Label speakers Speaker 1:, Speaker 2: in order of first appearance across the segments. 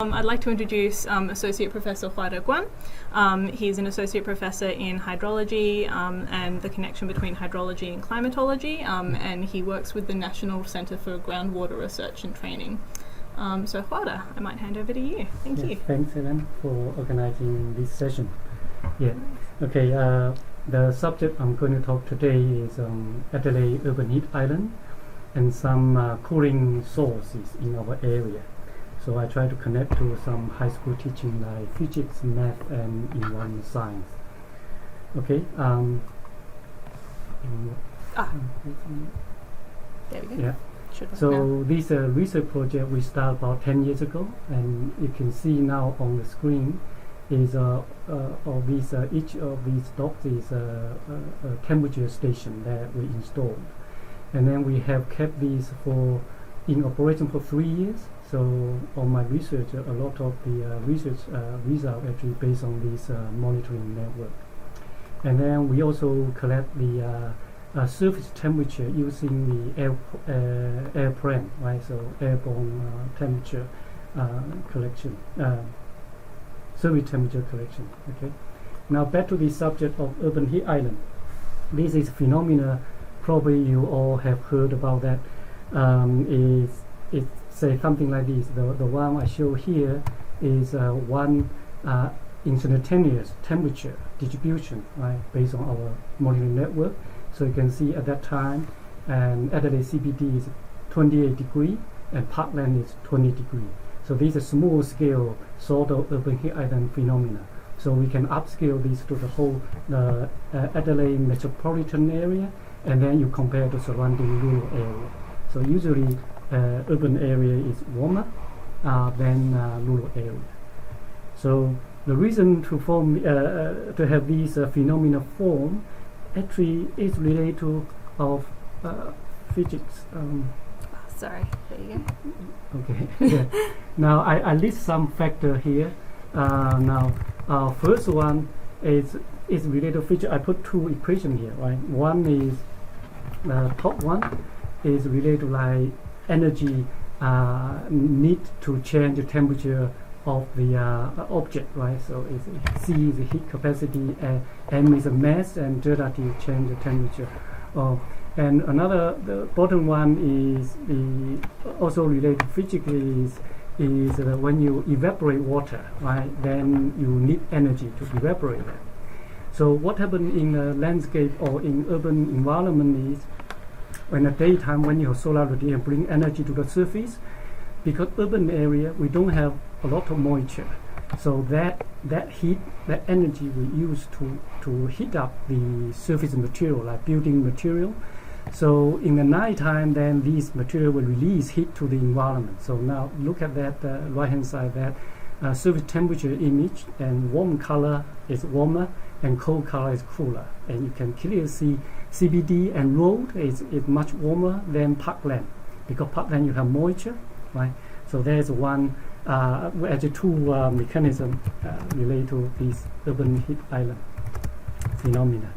Speaker 1: I'd like to introduce Associate Professor Huade Guan. He's an Associate Professor in Hydrology and the connection between hydrology and climatology, and he works with the National Centre for Groundwater Research and Training. So Huade, I might hand over to you. Thank you.
Speaker 2: Thanks, Ellen, for organizing this session. Okay, the subject I'm going to talk today is Adelaide urban heat island and some cooling sources in our area. So I try to connect to some high school teaching like physics, math, and environmental science. Okay.
Speaker 1: There we go.
Speaker 2: Yeah. So this research project we started about 10 years ago, and you can see now on the screen is each of these dots is a temperature station that we installed, and then we have kept these in operation for 3 years. So on my research, a lot of the research result actually based on this monitoring network. And then we also collect the surface temperature using the airplane, right? So airborne temperature collection, surface temperature collection. Okay. Now back to the subject of urban heat island. This is phenomena. Probably you all have heard about that. It say something like this. The one I show here is one instantaneous temperature distribution, right, based on our monitoring network. So you can see at that time, and Adelaide CBD is 28 degrees, and parkland is 20 degrees. So these are small scale sort of urban heat island phenomena. So we can upscale this to the whole Adelaide metropolitan area, and then you compare the surrounding rural area. So usually urban area is warmer than rural area. So the reason to form to have these phenomena form actually is related to our physics.
Speaker 1: Sorry, there you go.
Speaker 2: Okay. Yeah. Now I list some factor here. Now first one is related to physics. I put two equations here, right? One is top one is related to like energy need to change the temperature of the object, right? So C is the heat capacity, M is the mass, and delta T change the temperature. And another, the bottom one is also related physically is when you evaporate water, right? Then you need energy to evaporate that. So what happens in a landscape or in urban environment is, in the daytime, when you have solar radiation bring energy to the surface, because urban area we don't have a lot of moisture, so that heat, that energy we use to heat up the surface material, like building material. So in the nighttime, then these material will release heat to the environment. So now look at that right hand side, that surface temperature image, and warm color is warmer and cold color is cooler, and you can clearly see CBD and road is much warmer than parkland, because parkland you have moisture, right? So there's one actually two mechanisms related to this urban heat island phenomena.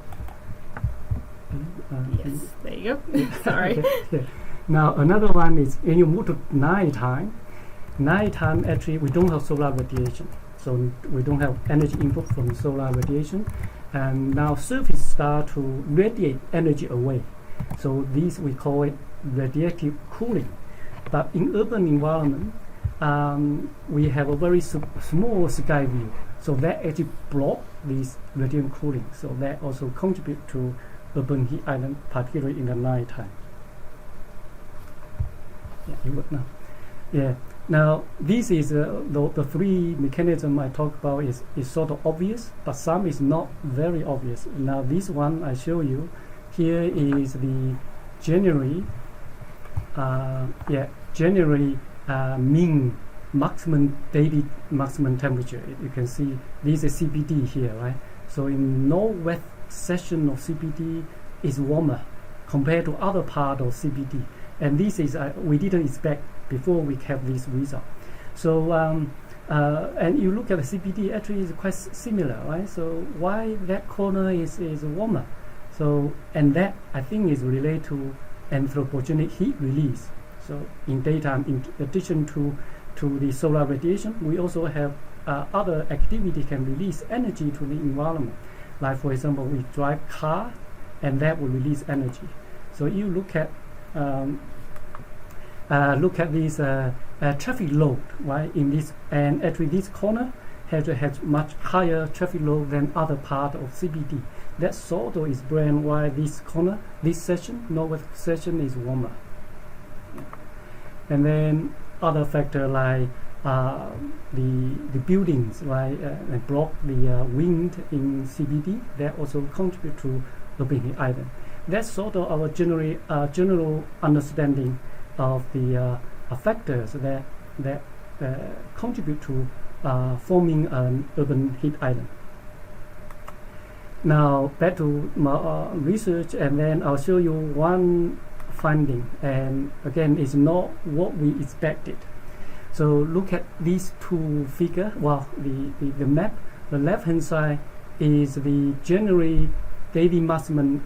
Speaker 1: Yes, there you go. Sorry.
Speaker 2: Okay. Now another one is when you move to nighttime. Nighttime actually we don't have solar radiation, so we don't have energy input from solar radiation, and now surface start to radiate energy away. So this we call it radiative cooling. But in urban environment, we have a very small sky view, so that actually block this radiant cooling. So that also contribute to urban heat island, particularly in the nighttime. Yeah, you work now. Yeah. Now this is the three mechanisms I talk about is sort of obvious, but some is not very obvious. Now this one I show you here is the January mean maximum daily maximum temperature. You can see this is CBD here, right? So in northwest section of CBD is warmer compared to other part of CBD, and this is we didn't expect before we have this result. So and you look at the CBD, actually is quite similar, right? So why that corner is warmer? So, and that I think is related to anthropogenic heat release. So in daytime, in addition to to the solar radiation, we also have other activity can release energy to the environment. Like for example, we drive car, and that will release energy. So you look at this traffic load, right? In this, and actually this corner has much higher traffic load than other part of CBD. That sort of explains why this corner, this section, northwest section is warmer. And then other factor like the buildings, right, block the wind in CBD. That also contribute to urban heat island. That's sort of our general understanding of the factors that contribute to forming an urban heat island. Now back to my research, and then I'll show you one finding, and again it's not what we expected. So look at these two figures. Well, the map, the left hand side is the January daily maximum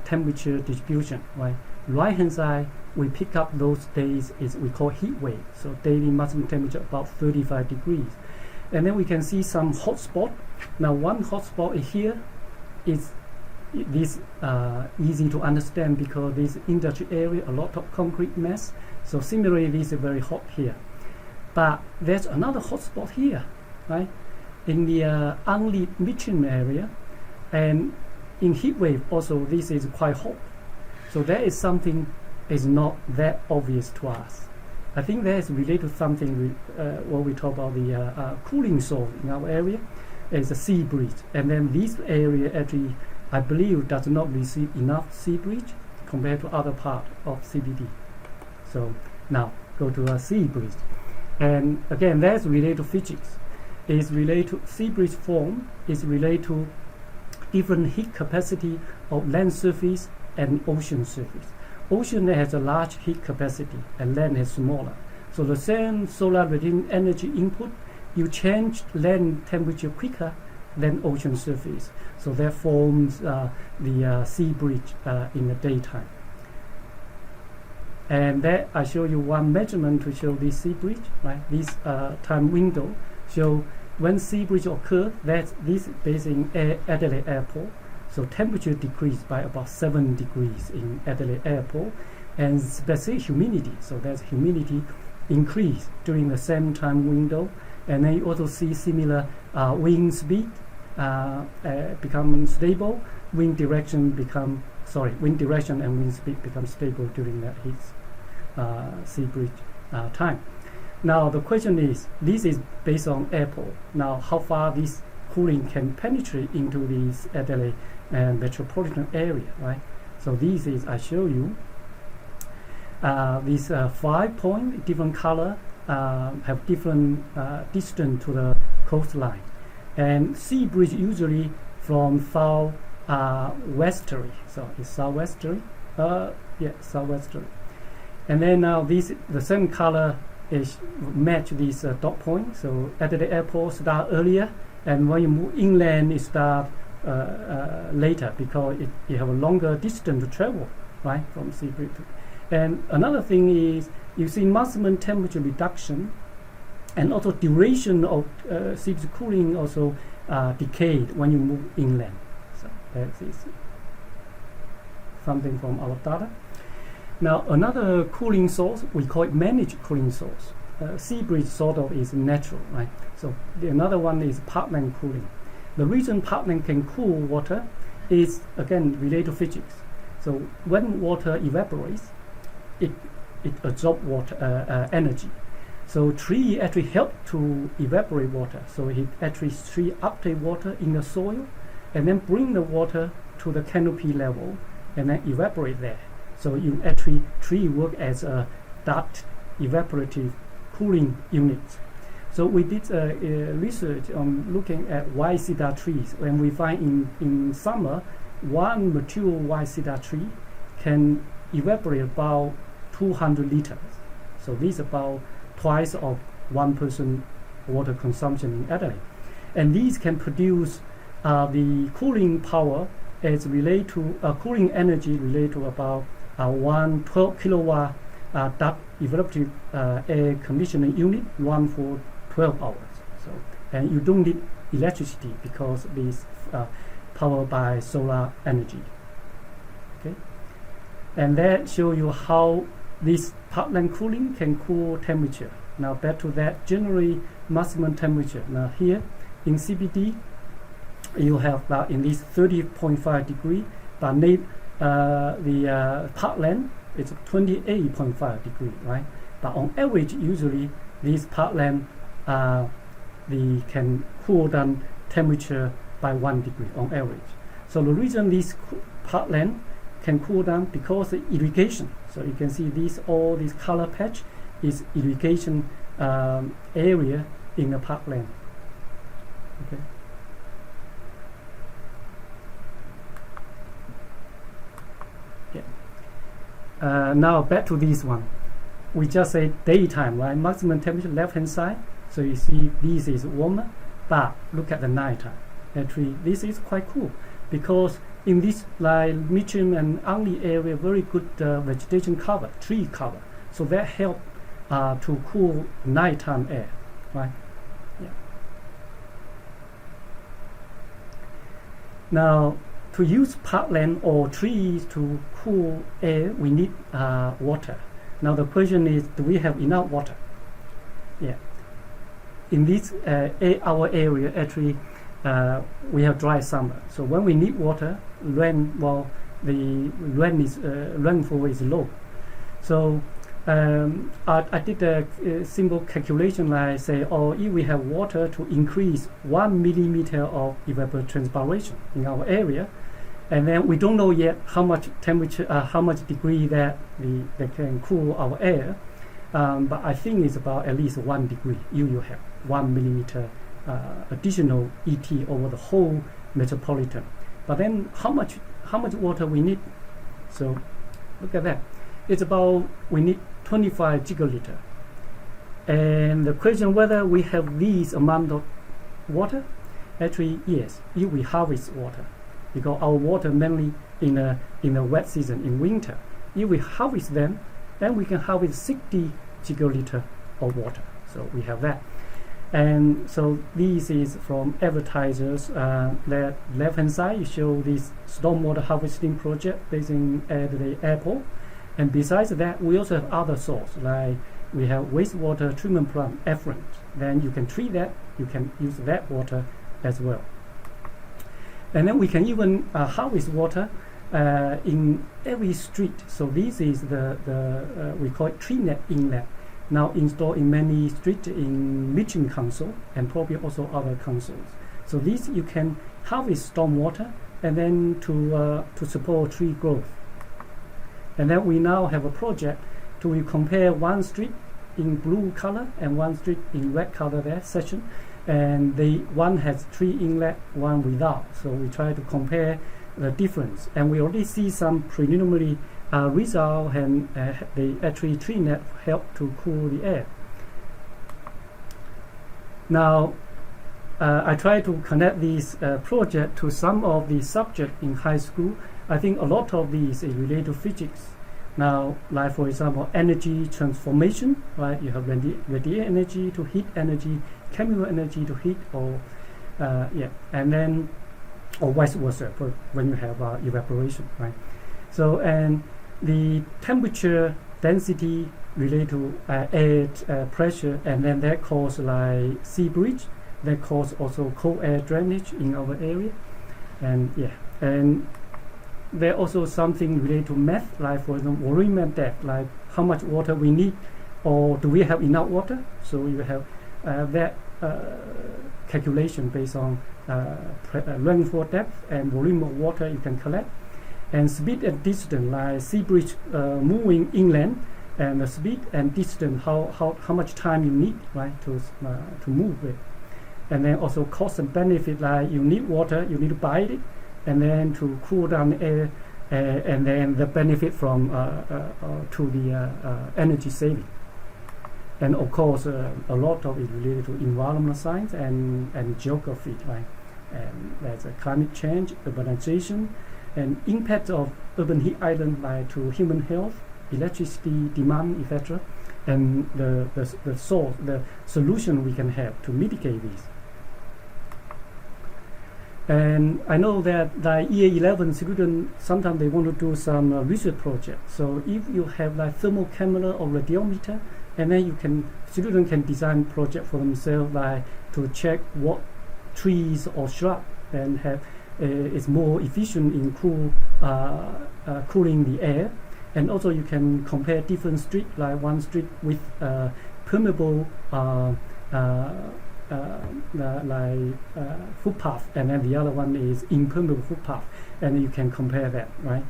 Speaker 2: temperature distribution, right? Right hand side, we pick up those days is we call heat wave, so daily maximum temperature about 35 degrees. And then we can see some hotspot. Now one hotspot here is this easy to understand because this industry area, a lot of concrete mass. So similarly, this is very hot here. But there's another hotspot here, right? In the unlit midstream area, and in heat wave also this is quite hot. So there is something is not that obvious to us. I think that is related to something what we talk about the cooling source in our area is a sea breeze, and then this area actually I believe does not receive enough sea breeze compared to other part of CBD. So now go to a sea breeze, and again that's related to physics. It's related to sea breeze form is related to different heat capacity of land surface and ocean surface. Ocean has a large heat capacity and land is smaller. So the same solar radiant energy input, you change land temperature quicker than ocean surface. So that forms the sea breeze in the daytime. And that I show you one measurement to show this sea breeze, right? This time window show when sea breeze occur, that's this based in Adelaide Airport. So temperature decreased by about 7 degrees in Adelaide Airport, and specific humidity. So that's humidity increase during the same time window, and then you also see similar wind speed become stable. Wind direction and wind speed become stable during that heat sea breeze time. Now the question is, this is based on airport. Now how far this cooling can penetrate into this Adelaide and metropolitan area, right? So this is, I show you these 5 points, different color, have different distance to the coastline, and sea breeze usually from south westerly, so it's southwesterly, southwesterly. And then now this the same color is match this dot point. So Adelaide Airport start earlier, and when you move inland it start later because you have a longer distance to travel, right, from sea breeze. And another thing is you see maximum temperature reduction, and also duration of sea breeze cooling also decayed when you move inland. So that is something from our data. Now another cooling source, we call it managed cooling source. Sea breeze sort of is natural, right? So another one is parkland cooling. The reason parkland can cool water is again related to physics. So when water evaporates, it absorbs water energy. So tree actually help to evaporate water. So it actually tree uptake water in the soil, and then bring the water to the canopy level, and then evaporate there. So you actually tree work as a duct evaporative cooling unit. So we did research on looking at white cedar trees, and we find in summer, one mature white cedar tree can evaporate about 200 liters. So this is about twice of one person water consumption in Adelaide. And these can produce the cooling power as related to cooling energy related to about 12 kilowatt that evaporative air conditioning unit run for 12 hours. So, and you don't need electricity because it's powered by solar energy. Okay, and that show you how this parkland cooling can cool temperature. Now back to that, generally maximum temperature. Now here in CBD, you have in this 30.5 degree, but the parkland is 28.5 degree, right? But on average, usually these parkland they can cool down temperature by 1 degree on average. So the reason this parkland can cool down because of irrigation. So you can see all this color patch is irrigation area in the parkland. Okay. Now back to this one. We just say daytime, right? Maximum temperature left hand side. So you see this is warmer, but look at the nighttime. Actually, this is quite cool because in this like Mitcham and Angley area, very good vegetation cover, tree cover. So that help to cool nighttime air, right? Yeah. Now, to use parkland or trees to cool air, we need water. Now the question is, do we have enough water? Yeah. In this our area, actually, we have dry summer. So when we need water, the rainfall is low. So I did a simple calculation, like say, if we have water to increase 1 millimeter of evapotranspiration in our area, and then we don't know yet how much temperature, how much degree that they can cool our air, but I think it's about at least 1 degree. You have 1 millimeter additional ET over the whole metropolitan. But then how much water we need? So look at that. It's about, we need 25 gigaliter. And the question whether we have this amount of water, actually yes, if we harvest water, because our water mainly in the wet season, in winter. If we harvest them, then we can harvest 60 gigaliter of water. So we have that. And so this is from advertisers. The left hand side, you show this stormwater harvesting project based in Adelaide Airport. And besides that, we also have other sources, like we have wastewater treatment plant effluent. Then you can treat that, you can use that water as well. And then we can even harvest water in every street. So this is we call it tree net inlet, now installed in many streets in Mitcham Council and probably also other councils. So this you can harvest stormwater and then to support tree growth. And then we now have a project to compare one street in blue color and one street in red color there section, and one has tree inlet, one without. So we try to compare the difference, and we already see some preliminary result, and the actually tree net help to cool the air. Now I try to connect this project to some of the subject in high school. I think a lot of these is related to physics. Now, like for example, energy transformation, right? You have radiation energy to heat energy, chemical energy to heat, or and then or vice versa for when you have evaporation, right? So, and the temperature density related to air pressure, and then that cause like sea breeze, that cause also cold air drainage in our area, and there also something related to math, like for example volume depth, like how much water we need, or do we have enough water? So you have that calculation based on rainfall depth and volume of water you can collect, and speed and distance, like sea breeze moving inland, and the speed and distance, how much time you need, right, to move it. And then also cost and benefit, like you need water, you need to buy it, and then to cool down the air, and then the benefit from to the energy saving. And of course, a lot of it related to environmental science and geography, right? And there's a climate change, urbanization, and impact of urban heat island, like to human health, electricity demand, etc., and the solution we can have to mitigate this. And I know that like year 11 students, sometimes they want to do some research project. So if you have like thermal camera or radiometer, and then students can design project for themselves, like to check what trees or shrub and have is more efficient in cooling the air. And also you can compare different street, like one street with permeable footpath, and then the other one is impermeable footpath, and you can compare that, right?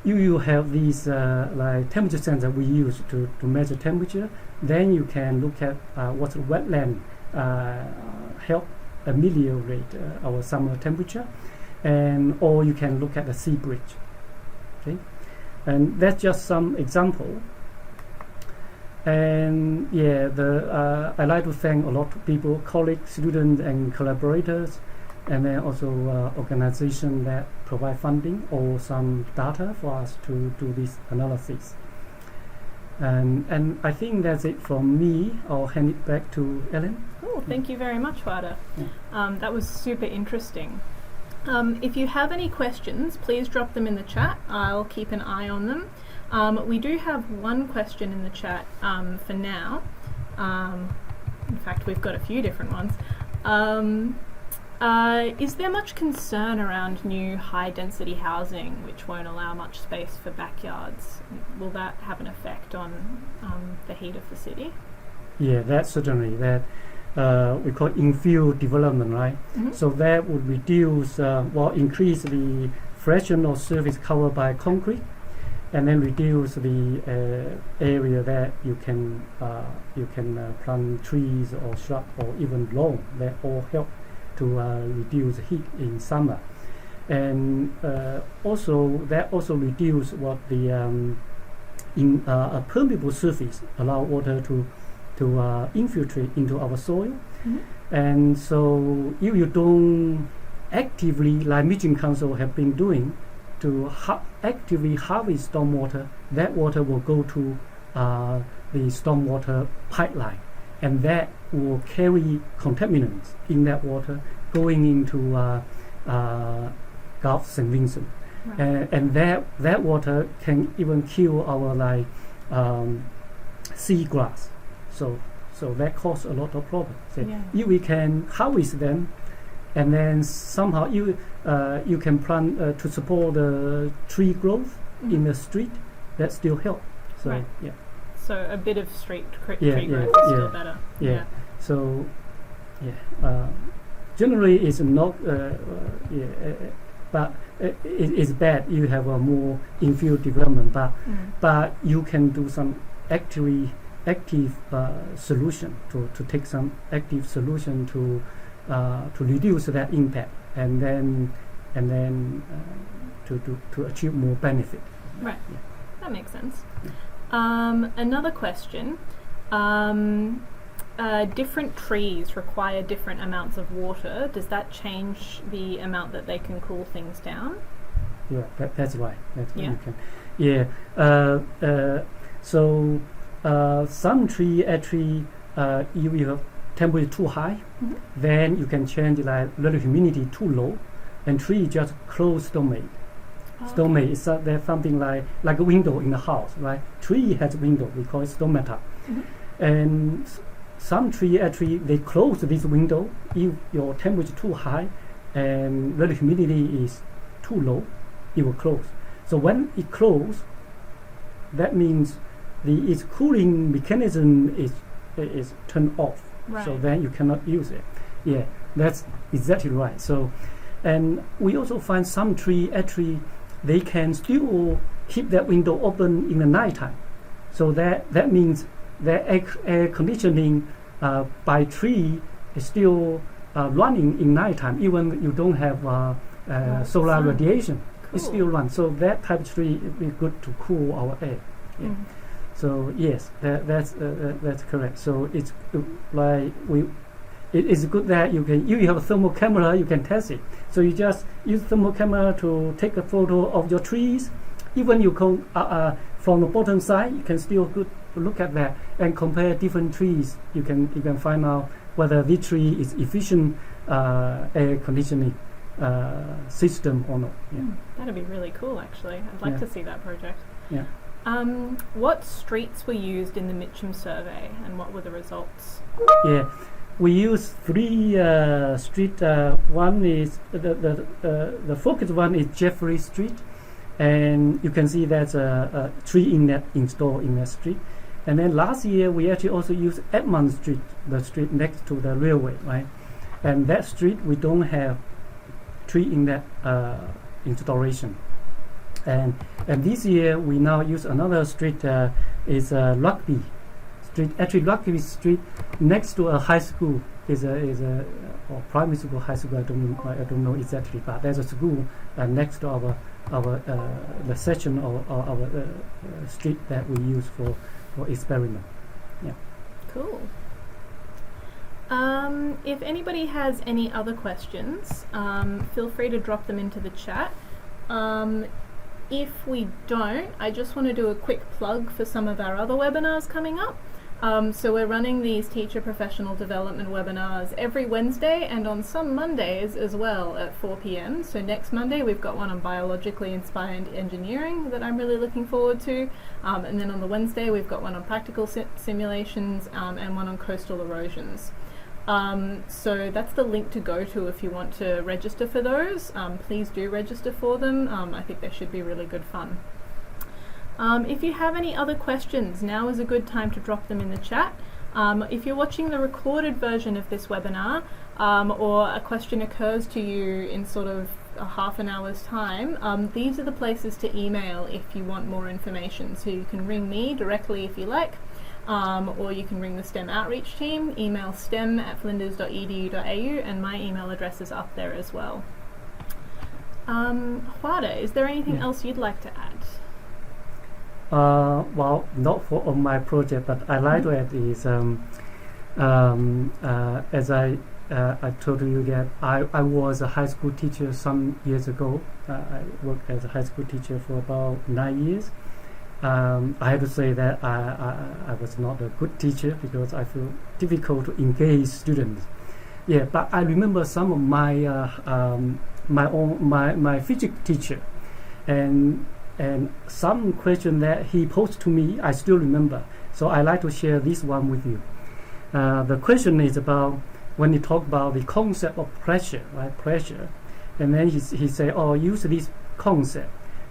Speaker 2: You have these like temperature sensor we use to measure temperature. Then you can look at what wetland help ameliorate our summer temperature, or you can look at the sea bridge. Okay, and that's just some example. And yeah, I like to thank a lot of people, colleagues, students, and collaborators, and then also organizations that provide funding or some data for us to do this analysis. And I think that's it from me. I'll hand it back to Ellen.
Speaker 1: Oh, thank you very much, Huade. That was super interesting. If you have any questions, please drop them in the chat. I'll keep an eye on them. We do have one question in the chat for now. In fact, we've got a few different ones. Is there much concern around new high-density housing which won't allow much space for backyards? Will that have an effect on the heat of the city? Yeah,
Speaker 2: that's certainly that. We call infill development, right?
Speaker 1: Mm-hmm.
Speaker 2: So that would reduce, increase the fraction of surface covered by concrete, and then reduce the area that you can plant trees or shrub or even lawn. That all help to reduce heat in summer, and also reduce what the a permeable surface allow water to infiltrate into our soil.
Speaker 1: Mm-hmm.
Speaker 2: And so if you don't actively, like Michigan Council have been doing, to actively harvest stormwater, that water will go to the stormwater pipeline, and that will carry contaminants in that water going into Gulf St. Vincent.
Speaker 1: Right.
Speaker 2: And that water can even kill our seagrass. So that causes a lot of problems. So if we can harvest them, and then somehow you can plant to support the tree growth in the street, that still help. So
Speaker 1: right.
Speaker 2: yeah.
Speaker 1: So a bit of tree growth is still better.
Speaker 2: Yeah. So generally it's not. But it's bad. You have a more infill development, but you can do some active solution to take some active solution to reduce that impact, and then to achieve more benefit.
Speaker 1: Right. Yeah. That makes sense. Another question. Different trees require different amounts of water. Does that change the amount that they can cool things down?
Speaker 2: Yeah, that's right. That's
Speaker 1: yeah.
Speaker 2: You can. Yeah. So some tree actually, if you have temperature too high, then you can change like relative humidity too low, and tree just close stomach. Stomach is there's something like a window in the house, right? Tree has window. We call it stomata, and some tree actually they close this window if your temperature too high and relative humidity is too low, it will close. So when it closes, that means its cooling mechanism is turned off.
Speaker 1: Right.
Speaker 2: So then you cannot use it. Yeah, that's exactly right. So, and we also find some tree actually they can still keep that window open in the nighttime. So that means the air conditioning by tree is still running in nighttime, even you don't have solar radiation.
Speaker 1: Cool.
Speaker 2: It still runs. So that type of tree is good to cool our air. Yeah. So yes, that's correct. So it's like it is good that you can. If you have a thermal camera, you can test it. So you just use thermal camera to take a photo of your trees, even you can from the bottom side, you can still look at that and compare different trees. You can find out whether this tree is efficient air conditioning system or not. Yeah.
Speaker 1: That'd be really cool, actually. I'd like to see that project.
Speaker 2: Yeah.
Speaker 1: What streets were used in the Mitcham survey, and what were the results?
Speaker 2: Yeah, we use 3 street. One is the focus one is Jeffrey Street, and you can see there's a tree inlet installed in that street. And then last year we actually also used Edmund Street, the street next to the railway, right? And that street we don't have tree inlet installation. And this year we now use another street is Rugby Street. Actually, Rugby Street next to a high school is a or primary school, high school. I don't know exactly, but there's a school next to our the section of our street that we use for experiment. Yeah. Cool.
Speaker 1: If anybody has any other questions, feel free to drop them into the chat. If we don't, I just want to do a quick plug for some of our other webinars coming up. So we're running these teacher professional development webinars every Wednesday and on some Mondays as well at 4 p.m. So next Monday we've got one on biologically inspired engineering that I'm really looking forward to. And then on the Wednesday we've got one on practical simulations and one on coastal erosions. So that's the link to go to if you want to register for those. Please do register for them. I think they should be really good fun. If you have any other questions, now is a good time to drop them in the chat. If you're watching the recorded version of this webinar, or a question occurs to you in sort of a half an hour's time, these are the places to email if you want more information. So you can ring me directly if you like. Or you can ring the STEM outreach team, email stem@flinders.edu.au, and my email address is up there as well. Huade, is there anything else you'd like to add?
Speaker 2: Well, not for on my project, but I like to add is as I told you that I was a high school teacher some years ago. I worked as a high school teacher for about 9 years. I have to say that I was not a good teacher because I feel difficult to engage students. Yeah, but I remember some of my my physics teacher, and some question that he posed to me I still remember. So I like to share this one with you. The question is about when you talk about the concept of pressure, right? Pressure, and then he say, oh, use this concept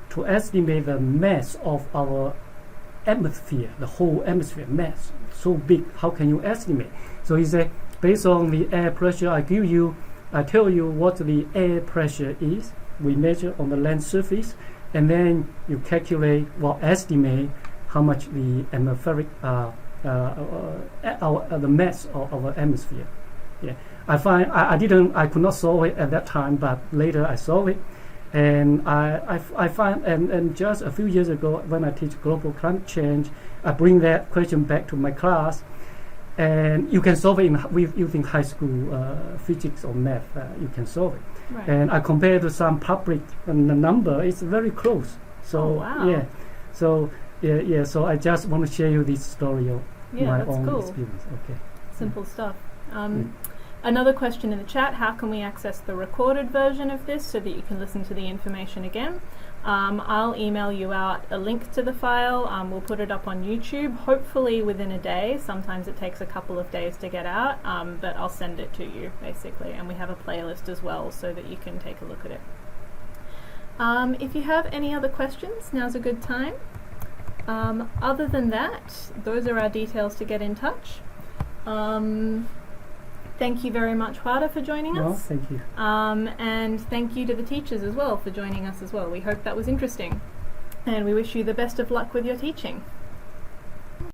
Speaker 2: to estimate the mass of our atmosphere, the whole atmosphere mass, so big, how can you estimate? So he said, based on the air pressure I tell you what the air pressure is, we measure on the land surface, and then you calculate or estimate how much the atmospheric, the mass of our atmosphere. Yeah, I could not solve it at that time, but later I solved it. And I find, and just a few years ago when I teach global climate change, I bring that question back to my class, and you can solve it with using high school physics or math. You can solve it. Right. And I compare to some public, and the number is very close. So so I just want to share you this story of my own experience. Okay.
Speaker 1: Simple stuff. Another question in the chat, how can we access the recorded version of this so that you can listen to the information again? I'll email you out a link to the file. We'll put it up on YouTube, hopefully within a day. Sometimes it takes a couple of days to get out, but I'll send it to you, basically. And we have a playlist as well so that you can take a look at it. If you have any other questions, now's a good time. Other than that, those are our details to get in touch. Thank you very much, Huade, for joining us.
Speaker 2: Thank you.
Speaker 1: And thank you to the teachers as well for joining us as well. We hope that was interesting. And we wish you the best of luck with your teaching.